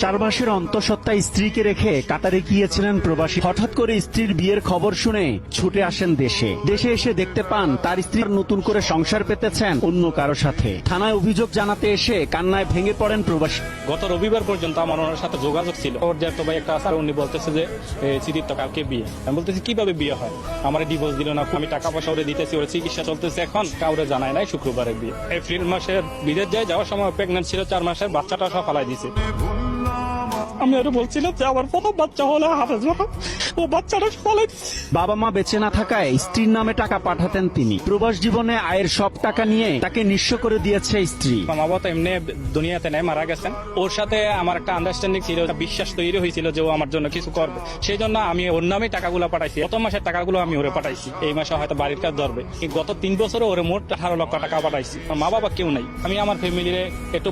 4 মাসের অন্তঃসত্ত্বা স্ত্রীকে রেখে কাতারে গিয়েছিলেন প্রবাসী। হঠাৎ করে স্ত্রীর বিয়ের খবর শুনে ছুটে আসেন দেশে এসে দেখতে পান তার স্ত্রী নতুন করে সংসার পেতেছেন অন্য কারো সাথে। থানায় অভিযোগ জানাতে এসে কান্নায় ভেঙে পড়েন প্রবাসী। গত রবিবার পর্যন্ত আমার ওনার সাথে যোগাযোগ ছিল। ওর যে একটা ভাই একটা আছে, উনি বলতেছে যে সিদ্দিক তো কালকে বিয়ে। আমি বলতেছি কিভাবে বিয়ে হয়, আমার ডিভোর্স দিল না, আমি টাকা পয়সা ওরে দিতেছি, ওর চিকিৎসা চলতেছে, এখন কাউরে জানায় নাই। শুক্রবারে বিয়ে, এপ্রিল মাসে বিদেশ যাওয়ার সময় প্রেগনেন্ট ছিল 4 মাসের, বাচ্চাটা সব ফালাই দিছে। আমি আরো বলছিলাম যে আমার প্রথম বাচ্চা হলো হাফেজ, ও বাচ্চাটা ফালাই দিছে। বাবা মা বেঁচে না থাকায় স্ত্রীর নামে টাকা পাঠাতেন তিনি। প্রবাস জীবনে আয়ের সব টাকা নিয়ে তাকে নিঃস্ব করে দিয়েছে স্ত্রী। মা বাবা তো এমনি দুনিয়াতে নেই, মারা গেছেন। ওর সাথে আমার একটা আন্ডারস্ট্যান্ডিং ছিল, বিশ্বাস তৈরি হয়েছিল যে ও আমার জন্য কিছু করবে। সেই জন্য আমি ওর নামে টাকাগুলো পাঠাইছি। প্রথম মাসের টাকাগুলো আমি ওরে পাঠাইছি। এই মাসে হয়তো বাড়ির কাজ ধরবে। গত 3 বছরে ওরে মোট 18 লক্ষ টাকা পাঠাইছি। মা বাবা কেউ নাই, আমি আমার ফ্যামিলিরে একটু